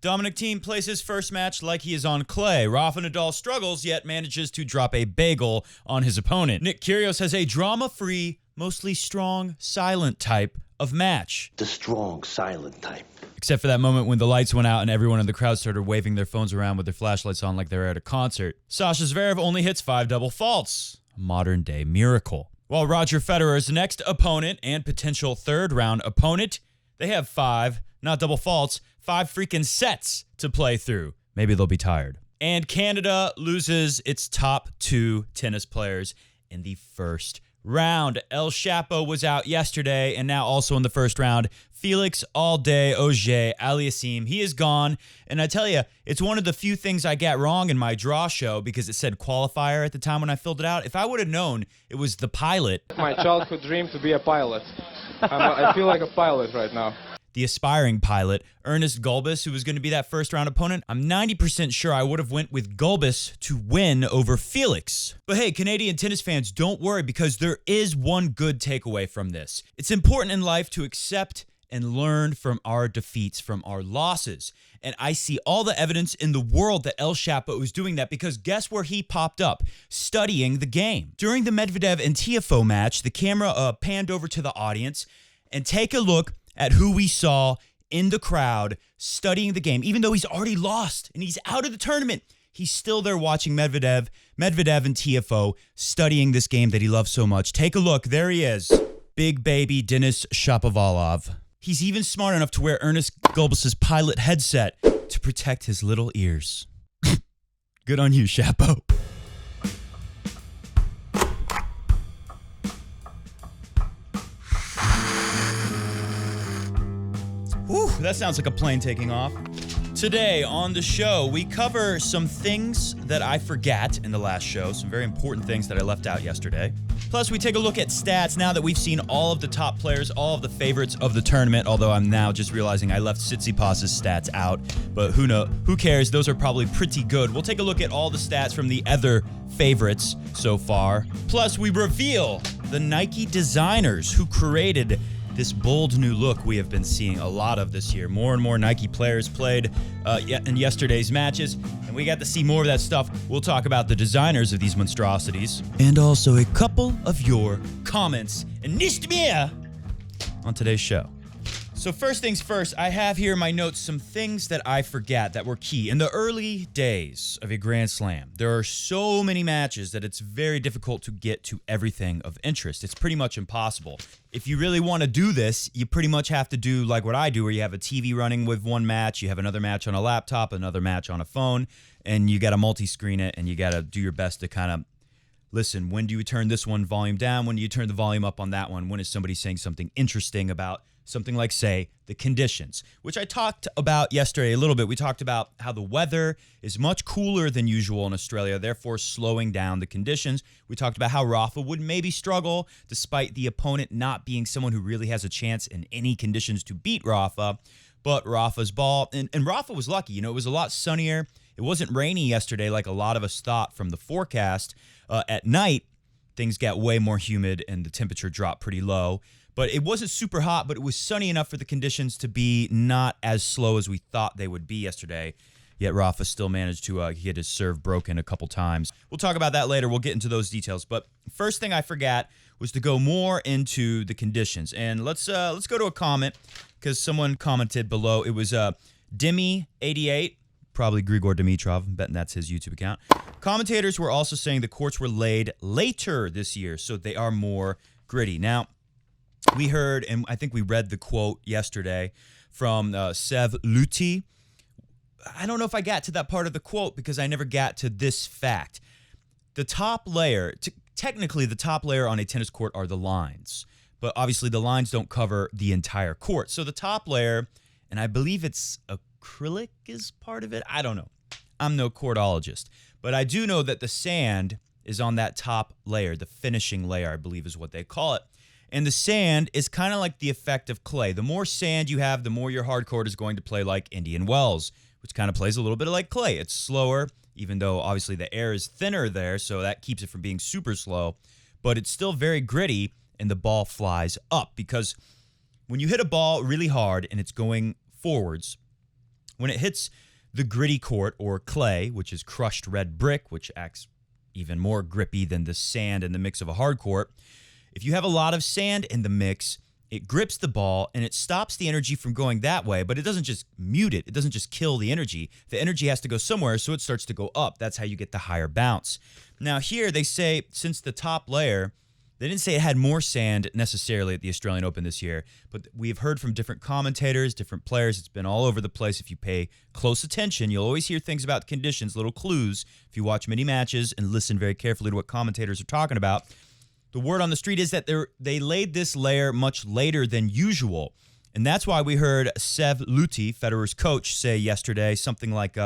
Dominic Thiem plays his first match like he is on clay. Rafa Nadal struggles, yet manages to drop a bagel on his opponent. Nick Kyrgios has a drama-free, mostly strong, silent type of match. The strong, silent type. Except for that moment when the lights went out and everyone in the crowd started waving their phones around with their flashlights on like they were at a concert. Sasha Zverev only hits 5 double faults. A modern-day miracle. While Roger Federer's next opponent and potential third-round opponent, they have 5, not double faults, 5 freaking sets to play through. Maybe they'll be tired. And Canada loses its top 2 tennis players in the first round. El Chapo was out yesterday and now also in the first round. Felix Auger-Aliassime, he is gone. And I tell you, it's one of the few things I got wrong in my draw show because it said qualifier at the time when I filled it out. If I would have known it was the pilot. My childhood dream to be a pilot. I feel like a pilot right now. The aspiring pilot, Ernest Gulbis, who was going to be that first-round opponent, I'm 90% sure I would have went with Gulbis to win over Felix. But hey, Canadian tennis fans, don't worry because there is one good takeaway from this. It's important in life to accept and learn from our defeats, from our losses. And I see all the evidence in the world that El Chapo is doing that because guess where he popped up? Studying the game. During the Medvedev and Tiafoe match, the camera panned over to the audience and take a look at who we saw in the crowd studying the game. Even though he's already lost and he's out of the tournament, he's still there watching Medvedev and Tiafoe studying this game that he loves so much. Take a look. There he is. Big baby Denis Shapovalov. He's even smart enough to wear Ernest Gulbis' pilot headset to protect his little ears. Good on you, Chapo. Whew, that sounds like a plane taking off. Today on the show, we cover some things that I forgot in the last show, some very important things that I left out yesterday. Plus, we take a look at stats now that we've seen all of the top players, all of the favorites of the tournament, although I'm now just realizing I left Tsitsipas' stats out, but who cares? Those are probably pretty good. We'll take a look at all the stats from the other favorites so far. Plus, we reveal the Nike designers who created this bold new look we have been seeing a lot of this year. More and more Nike players played in yesterday's matches, and we got to see more of that stuff. We'll talk about the designers of these monstrosities, and also a couple of your comments and nicht mehr on today's show. So first things first, I have here in my notes some things that I forgot that were key. In the early days of a Grand Slam, there are so many matches that it's very difficult to get to everything of interest. It's pretty much impossible. If you really want to do this, you pretty much have to do like what I do, where you have a TV running with one match, you have another match on a laptop, another match on a phone, and you got to multi-screen it, and you got to do your best to kind of listen. When do you turn this one volume down? When do you turn the volume up on that one? When is somebody saying something interesting about something like, say, the conditions, which I talked about yesterday a little bit. We talked about how the weather is much cooler than usual in Australia, therefore slowing down the conditions. We talked about how Rafa would maybe struggle despite the opponent not being someone who really has a chance in any conditions to beat Rafa. But Rafa's ball, and Rafa was lucky. You know, it was a lot sunnier. It wasn't rainy yesterday like a lot of us thought from the forecast. At night, things got way more humid and the temperature dropped pretty low. But it wasn't super hot, but it was sunny enough for the conditions to be not as slow as we thought they would be yesterday. Yet Rafa still managed to get his serve broken a couple times. We'll talk about that later. We'll get into those details. But first thing I forgot was to go more into the conditions. And let's go to a comment because someone commented below. It was Demi88, probably Grigor Dimitrov. I'm betting that's his YouTube account. Commentators were also saying the courts were laid later this year, so they are more gritty. Now, we heard, and I think we read the quote yesterday from Sev Luti. I don't know if I got to that part of the quote because I never got to this fact. The top layer, technically the top layer on a tennis court are the lines, but obviously the lines don't cover the entire court. So the top layer, and I believe it's acrylic is part of it. I don't know. I'm no courtologist, but I do know that the sand is on that top layer, the finishing layer, I believe is what they call it. And the sand is kind of like the effect of clay. The more sand you have, the more your hard court is going to play like Indian Wells, which kind of plays a little bit like clay. It's slower, even though obviously the air is thinner there, so that keeps it from being super slow. But it's still very gritty, and the ball flies up. Because when you hit a ball really hard and it's going forwards, When it hits the gritty court or clay, which is crushed red brick, which acts even more grippy than the sand in the mix of a hard court, if you have a lot of sand in the mix, it grips the ball and it stops the energy from going that way, but it doesn't just mute it. It doesn't just kill the energy. The energy has to go somewhere, so it starts to go up. That's how you get the higher bounce. Now here they say since the top layer, they didn't say it had more sand necessarily at the Australian Open this year, but we've heard from different commentators, different players. It's been all over the place. If you pay close attention, you'll always hear things about conditions, little clues. If you watch many matches and listen very carefully to what commentators are talking about, the word on the street is that they laid this layer much later than usual. And that's why we heard Sev Luti, Federer's coach, say yesterday something like,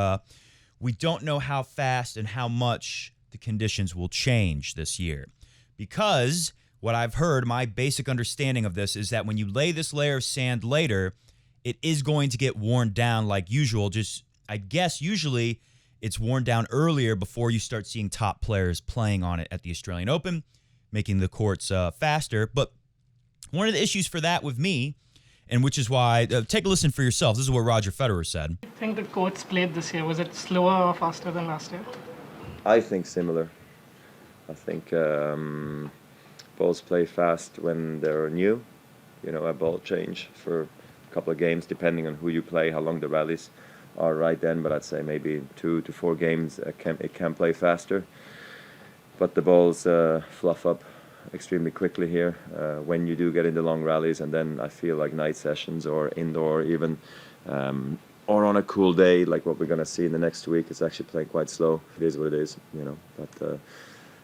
we don't know how fast and how much the conditions will change this year. Because what I've heard, my basic understanding of this is that when you lay this layer of sand later, it is going to get worn down like usual. Just, I guess, usually it's worn down earlier before you start seeing top players playing on it at the Australian Open, making the courts faster. But one of the issues for that with me, and which is why, take a listen for yourself. This is what Roger Federer said. I think the courts played this year, was it slower or faster than last year? I think similar. I think balls play fast when they're new. You know, a ball change for a couple of games, depending on who you play, how long the rallies are right then. But I'd say maybe 2 to 4 games it can play faster. But the balls fluff up extremely quickly here when you do get into long rallies, and then I feel like night sessions or indoor even, or on a cool day like what we're going to see in the next week, it's actually playing quite slow. It is what it is, you know. But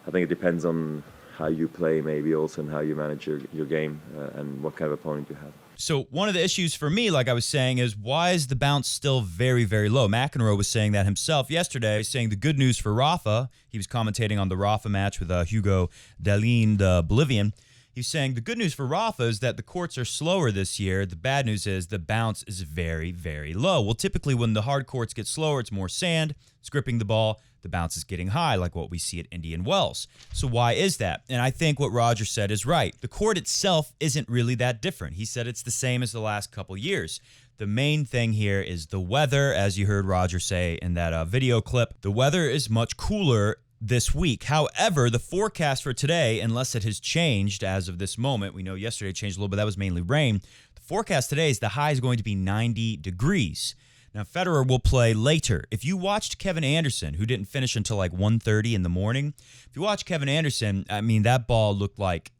I think it depends on how you play, maybe also, and how you manage your game and what kind of opponent you have. So one of the issues for me, like I was saying, is why is the bounce still very, very low? McEnroe was saying that himself yesterday, saying the good news for Rafa, he was commentating on the Rafa match with Hugo Dalin, the Bolivian. He's saying the good news for Rafa is that the courts are slower this year. The bad news is the bounce is very, very low. Well, typically when the hard courts get slower, it's more sand, it's gripping the ball, the bounce is getting high, like what we see at Indian Wells. So why is that? And I think what Roger said is right. The court itself isn't really that different. He said it's the same as the last couple years. The main thing here is the weather, as you heard Roger say in that video clip. The weather is much cooler this week. However, the forecast for today, unless it has changed as of this moment, we know yesterday it changed a little bit, that was mainly rain. The forecast today is the high is going to be 90 degrees. Now, Federer will play later. If you watched Kevin Anderson, who didn't finish until like 1:30 in the morning, if you watch Kevin Anderson, I mean, that ball looked like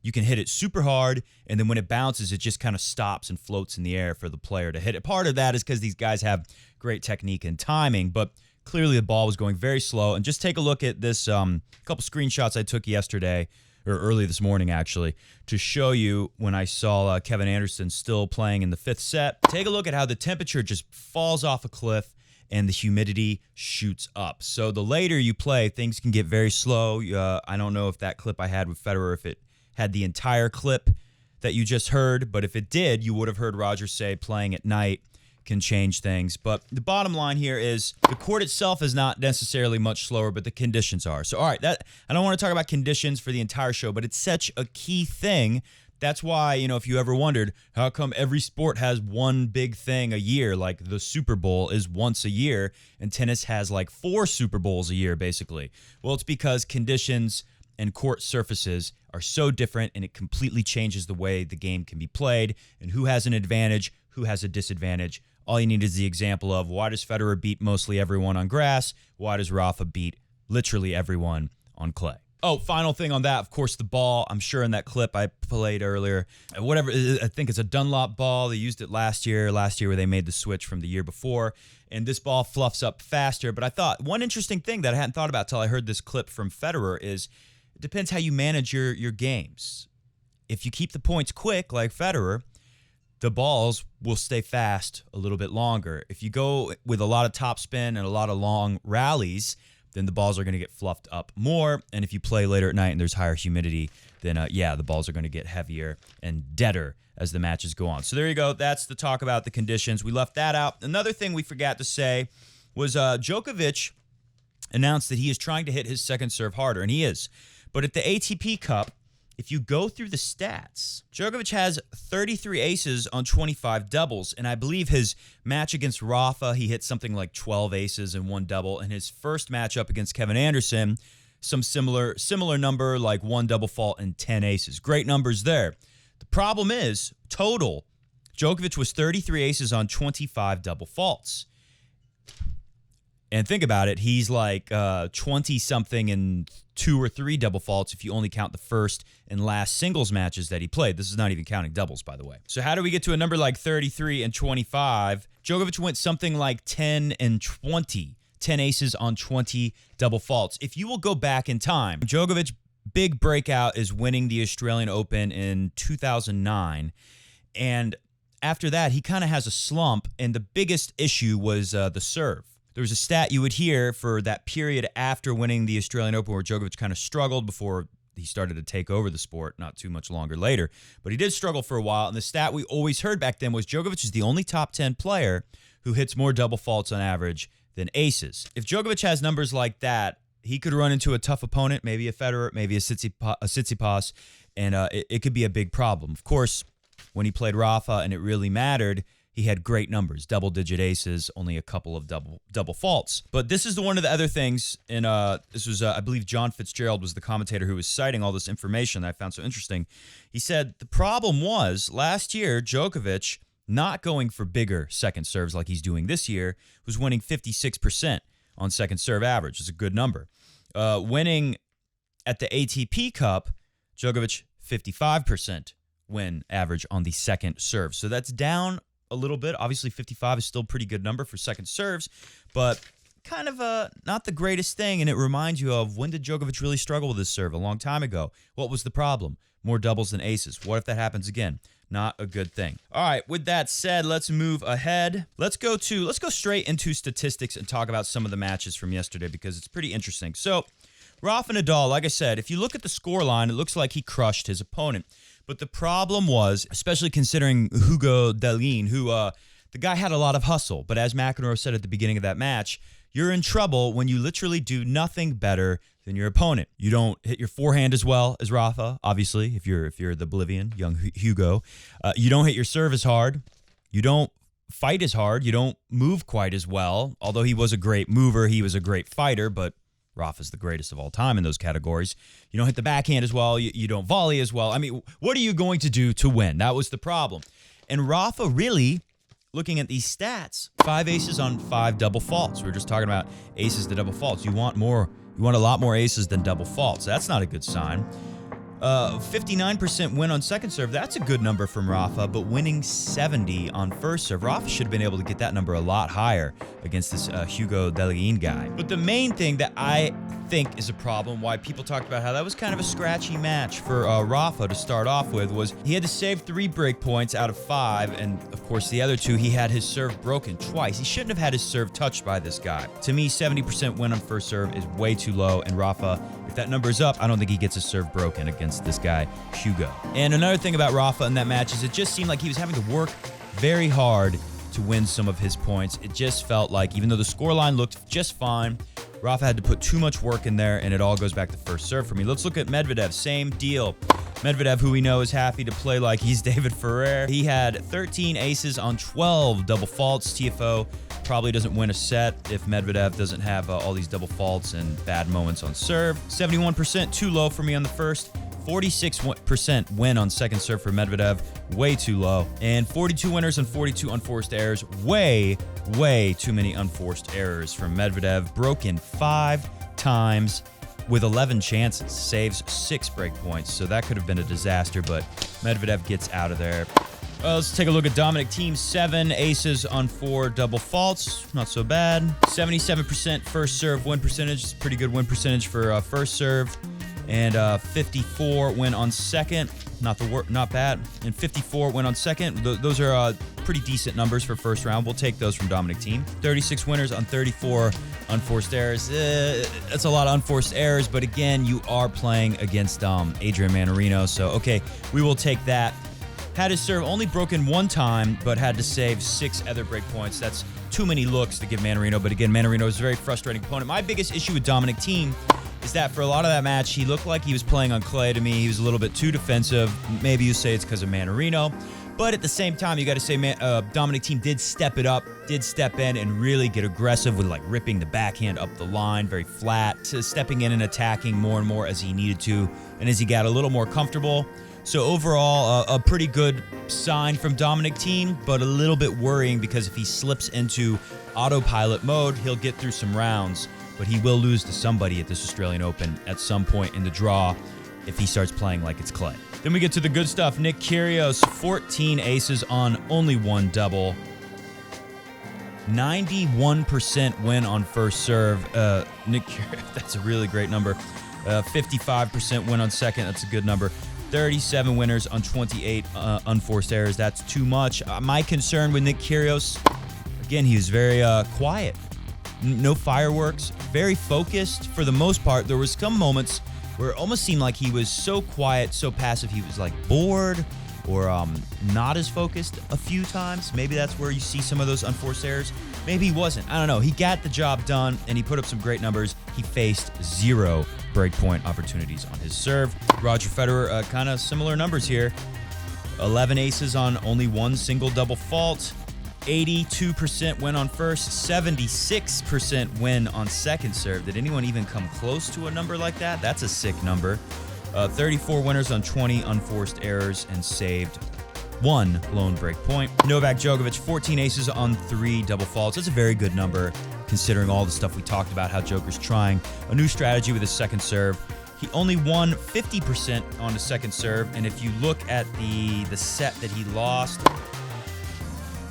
you can hit it super hard, and then when it bounces, it just kind of stops and floats in the air for the player to hit it. Part of that is because these guys have great technique and timing, but clearly the ball was going very slow. And just take a look at this couple screenshots I took yesterday, or early this morning, actually, to show you when I saw Kevin Anderson still playing in the 5th set. Take a look at how the temperature just falls off a cliff and the humidity shoots up. So the later you play, things can get very slow. I don't know if that clip I had with Federer, if it had the entire clip that you just heard, but if it did, you would have heard Roger say playing at night can change things. But the bottom line here is the court itself is not necessarily much slower, but the conditions are. So, all right, that I don't want to talk about conditions for the entire show, but it's such a key thing. That's why, you know, if you ever wondered, how come every sport has one big thing a year, like the Super Bowl is once a year, and tennis has like 4 Super Bowls a year, basically? Well, it's because conditions and court surfaces are so different, and it completely changes the way the game can be played, and who has an advantage, who has a disadvantage. All you need is the example of why does Federer beat mostly everyone on grass? Why does Rafa beat literally everyone on clay? Oh, final thing on that, of course, the ball. I'm sure in that clip I played earlier, whatever, I think it's a Dunlop ball. They used it last year where they made the switch from the year before. And this ball fluffs up faster. But I thought one interesting thing that I hadn't thought about till I heard this clip from Federer is it depends how you manage your games. If you keep the points quick, like Federer, the balls will stay fast a little bit longer. If you go with a lot of topspin and a lot of long rallies, then the balls are going to get fluffed up more. And if you play later at night and there's higher humidity, then the balls are going to get heavier and deader as the matches go on. So there you go. That's the talk about the conditions. We left that out. Another thing we forgot to say was Djokovic announced that he is trying to hit his second serve harder, and he is. But at the ATP Cup, if you go through the stats, Djokovic has 33 aces on 25 doubles, and I believe his match against Rafa, he hit something like 12 aces and 1 double, and his first matchup against Kevin Anderson, some similar number, like 1 double fault and 10 aces. Great numbers there. The problem is, total, Djokovic was 33 aces on 25 double faults. And think about it, he's like 20-something and 2 or 3 double faults if you only count the first and last singles matches that he played. This is not even counting doubles, by the way. So how do we get to a number like 33 and 25? Djokovic went something like 10 and 20, 10 aces on 20 double faults. If you will go back in time, Djokovic, big breakout is winning the Australian Open in 2009. And after that, he kind of has a slump, and the biggest issue was the serve. There was a stat you would hear for that period after winning the Australian Open where Djokovic kind of struggled before he started to take over the sport not too much longer later. But he did struggle for a while, and the stat we always heard back then was Djokovic is the only top 10 player who hits more double faults on average than aces. If Djokovic has numbers like that, he could run into a tough opponent, maybe a Federer, maybe a Tsitsipas, and it could be a big problem. Of course, when he played Rafa and it really mattered, he had great numbers, double-digit aces, only a couple of double faults. But this is one of the other things, and this was, I believe John Fitzgerald was the commentator who was citing all this information that I found so interesting. He said the problem was last year, Djokovic, not going for bigger second serves like he's doing this year, was winning 56% on second serve average. It's a good number. Winning at the ATP Cup, Djokovic, 55% win average on the second serve. So that's down a little bit. Obviously, 55 is still a pretty good number for second serves, but kind of not the greatest thing, and it reminds you of when did Djokovic really struggle with his serve? A long time ago. What was the problem? More doubles than aces. What if that happens again? Not a good thing. All right, with that said, let's move ahead. Let's go straight into statistics and talk about some of the matches from yesterday because it's pretty interesting. So, Rafa Nadal, like I said, if you look at the scoreline, it looks like he crushed his opponent. But the problem was, especially considering Hugo Dellien, who the guy had a lot of hustle. But as McEnroe said at the beginning of that match, you're in trouble when you literally do nothing better than your opponent. You don't hit your forehand as well as Rafa, obviously, if you're the Bolivian, young Hugo. You don't hit your serve as hard. You don't fight as hard. You don't move quite as well. Although he was a great mover, he was a great fighter, but Rafa's the greatest of all time in those categories. You don't hit the backhand as well. You don't volley as well. I mean, what are you going to do to win? That was the problem. And Rafa really, looking at these stats, 5 aces on 5 double faults. We were just talking about aces to double faults. You want a lot more aces than double faults. That's not a good sign. 59% win on second serve. That's a good number from Rafa, but winning 70 on first serve. Rafa should have been able to get that number a lot higher against this Hugo Dellien guy. But the main thing that I think is a problem, why people talked about how that was kind of a scratchy match for Rafa to start off with, was he had to save 3 break points out of 5, and of course the other 2, he had his serve broken twice. He shouldn't have had his serve touched by this guy. To me, 70% win on first serve is way too low, and Rafa, if that number is up, I don't think he gets his serve broken against this guy, Hugo. And another thing about Rafa in that match is it just seemed like he was having to work very hard to win some of his points. It just felt like, even though the scoreline looked just fine, Rafa had to put too much work in there, and it all goes back to first serve for me. Let's look at Medvedev. Same deal. Medvedev, who we know is happy to play like he's David Ferrer. He had 13 aces on 12 double faults. TFO probably doesn't win a set if Medvedev doesn't have all these double faults and bad moments on serve. 71%, too low for me on the first. 46% win on second serve for Medvedev, way too low. And 42 winners and 42 unforced errors, way too many unforced errors from Medvedev. Broken 5 times with 11 chances, saves 6 break points, so that could have been a disaster, but Medvedev gets out of there. Let's take a look at Dominic Thiem. 7 aces on 4 double faults. Not so bad. 77% first serve win percentage. Pretty good win percentage for first serve. And 54 win on second. Not bad. And 54 win on second. Those are pretty decent numbers for first round. We'll take those from Dominic Thiem. 36 winners on 34 unforced errors. That's a lot of unforced errors, but again, you are playing against Adrian Mannarino, so okay, we will take that. Had his serve only broken 1 time, but had to save 6 other break points. That's too many looks to give Mannarino, but again, Mannarino is a very frustrating opponent. My biggest issue with Dominic Thiem is that for a lot of that match, he looked like he was playing on clay to me. He was a little bit too defensive. Maybe you say it's because of Mannarino. But at the same time, you got to say Dominic Thiem did step it up, did step in and really get aggressive with like ripping the backhand up the line, very flat, to stepping in and attacking more and more as he needed to and as he got a little more comfortable. So overall, a pretty good sign from Dominic Thiem, but a little bit worrying because if he slips into autopilot mode, he'll get through some rounds, but he will lose to somebody at this Australian Open at some point in the draw if he starts playing like it's clay. Then we get to the good stuff. Nick Kyrgios, 14 aces on only one double. 91% win on first serve. Nick Kyrgios, that's a really great number. 55% win on second, that's a good number. 37 winners on 28 unforced errors. That's too much. My concern with Nick Kyrgios, again, he was very quiet. No fireworks, very focused for the most part. There was some moments where it almost seemed like he was so quiet, so passive, he was like bored or not as focused a few times. Maybe that's where you see some of those unforced errors. Maybe he wasn't. I don't know. He got the job done, and he put up some great numbers. He faced 0 breakpoint opportunities on his serve. Roger Federer, kind of similar numbers here. 11 aces on only one single double fault. 82% win on first, 76% win on second serve. Did anyone even come close to a number like that? That's a sick number. 34 winners on 20 unforced errors and saved 1 lone break point. Novak Djokovic, 14 aces on 3 double faults. That's a very good number considering all the stuff we talked about, how Joker's trying a new strategy with his second serve. He only won 50% on his second serve, and if you look at the set that he lost,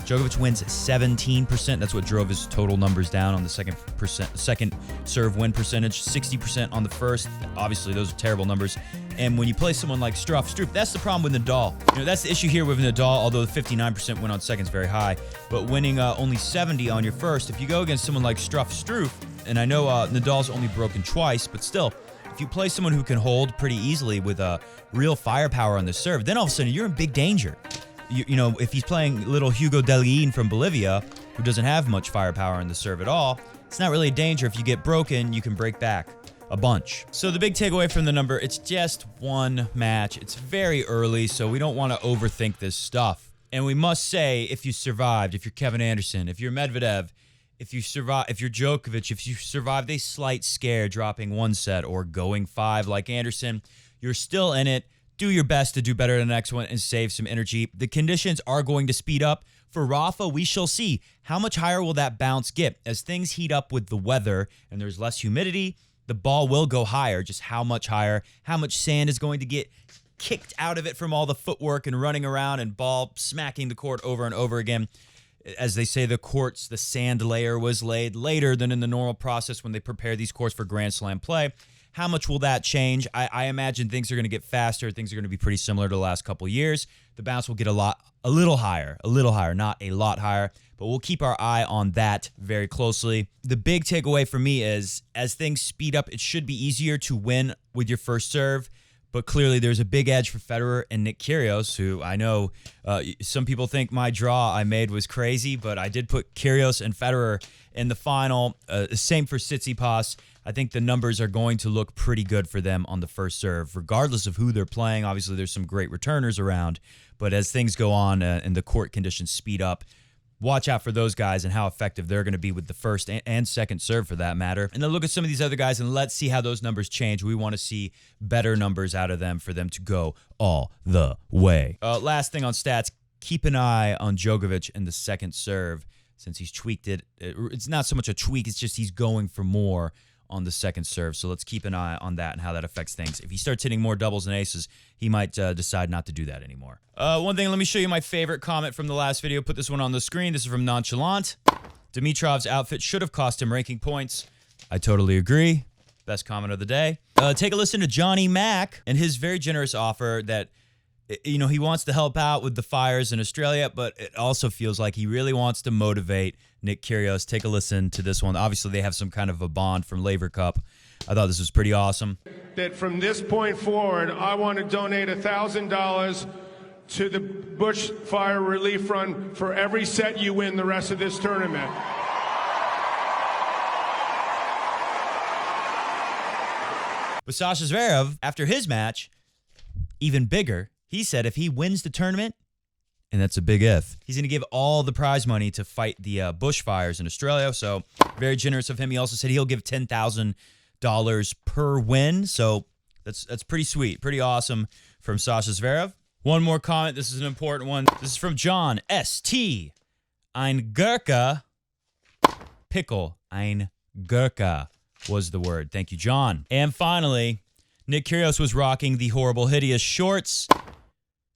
Djokovic wins 17%. That's what drove his total numbers down on the second serve win percentage. 60% on the first. Obviously, those are terrible numbers. And when you play someone like Struff, that's the problem with Nadal. That's the issue here with Nadal, although the 59% win on second is very high. But winning only 70 on your first, if you go against someone like Struff, and I know Nadal's only broken twice, but still, if you play someone who can hold pretty easily with real firepower on the serve, then all of a sudden you're in big danger. You know, if he's playing little Hugo Delguin from Bolivia, who doesn't have much firepower in the serve at all, it's not really a danger. If you get broken, you can break back a bunch. So the big takeaway from the number, it's just one match. It's very early, so we don't want to overthink this stuff. And we must say, if you survived, if you're Kevin Anderson, if you're Medvedev, if you're Djokovic, if you survived a slight scare dropping one set or going 5 like Anderson, you're still in it. Do your best to do better than the next one and save some energy. The conditions are going to speed up. For Rafa, we shall see. How much higher will that bounce get? As things heat up with the weather and there's less humidity, the ball will go higher. Just how much higher? How much sand is going to get kicked out of it from all the footwork and running around and ball smacking the court over and over again? As they say, the sand layer was laid later than in the normal process when they prepare these courts for Grand Slam play. How much will that change? I imagine things are going to get faster. Things are going to be pretty similar to the last couple of years. The bounce will get a little higher, not a lot higher, but we'll keep our eye on that very closely. The big takeaway for me is, as things speed up, it should be easier to win with your first serve, but clearly there's a big edge for Federer and Nick Kyrgios, who I know some people think my draw I made was crazy, but I did put Kyrgios and Federer in the final. Same for Tsitsipas. I think the numbers are going to look pretty good for them on the first serve, regardless of who they're playing. Obviously, there's some great returners around, but as things go on and the court conditions speed up, watch out for those guys and how effective they're going to be with the first and second serve for that matter. And then look at some of these other guys and let's see how those numbers change. We want to see better numbers out of them for them to go all the way. Last thing on stats, keep an eye on Djokovic in the second serve since he's tweaked it. It's not so much a tweak, it's just he's going for more on the second serve. So let's keep an eye on that and how that affects things. If he starts hitting more doubles and aces, he might decide not to do that anymore. One thing, let me show you my favorite comment from the last video. Put this one on the screen. This is from Nonchalant. Dimitrov's outfit should have cost him ranking points. I totally agree. Best comment of the day. Take a listen to Johnny Mack and his very generous offer that, you know, he wants to help out with the fires in Australia, but it also feels like he really wants to motivate Nick Kyrgios. Take a listen to this one. Obviously, they have some kind of a bond from Laver Cup. I thought this was pretty awesome. That from this point forward, I want to donate $1,000 to the Bushfire Relief Fund for every set you win the rest of this tournament. But Sasha Zverev, after his match, even bigger, he said if he wins the tournament, and that's a big if, he's going to give all the prize money to fight the bushfires in Australia. So very generous of him. He also said he'll give $10,000 per win. So that's pretty sweet, pretty awesome from Sasha Zverev. One more comment. This is an important one. This is from John S.T. Ein Gurka. Pickle. Ein Gurka was the word. Thank you, John. And finally, Nick Kyrgios was rocking the horrible, hideous shorts.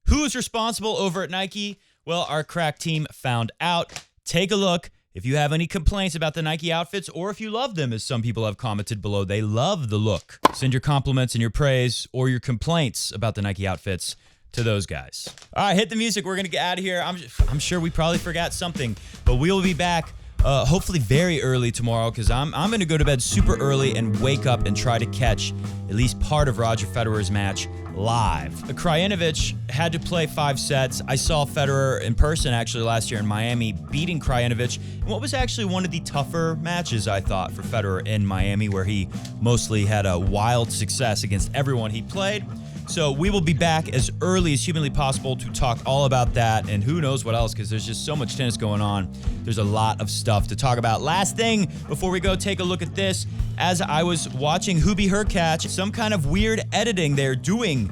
Who's responsible over at Nike? Well, our crack team found out. Take a look. If you have any complaints about the Nike outfits, or if you love them, as some people have commented below, they love the look. Send your compliments and your praise or your complaints about the Nike outfits to those guys. All right, hit the music. We're going to get out of here. I'm sure we probably forgot something, but we will be back hopefully very early tomorrow, because I'm going to go to bed super early and wake up and try to catch at least part of Roger Federer's match live. Krajinovic had to play 5 sets. I saw Federer in person actually last year in Miami beating Krajinovic in what was actually one of the tougher matches, I thought, for Federer in Miami, where he mostly had a wild success against everyone he played. So we will be back as early as humanly possible to talk all about that and who knows what else, because there's just so much tennis going on. There's a lot of stuff to talk about. Last thing before we go, take a look at this. As I was watching Hubie Hurkacz, some kind of weird editing they're doing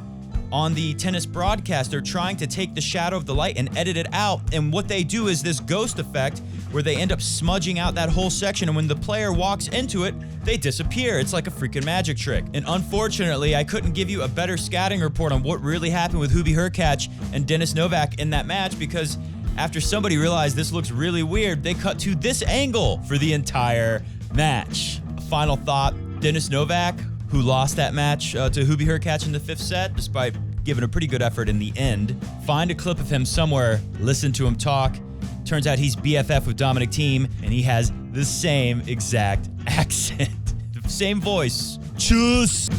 on the tennis broadcast. They're trying to take the shadow of the light and edit it out. And what they do is this ghost effect where they end up smudging out that whole section. And when the player walks into it, they disappear. It's like a freaking magic trick. And unfortunately, I couldn't give you a better scouting report on what really happened with Hubie Hurkacz and Denis Novak in that match, because after somebody realized this looks really weird, they cut to this angle for the entire match. A final thought, Denis Novak, who lost that match to Hubie Hurkacz in the 5th set, despite giving a pretty good effort in the end. Find a clip of him somewhere, listen to him talk. Turns out he's BFF with Dominic Thiem, and he has the same exact accent. Same voice. Tschüss.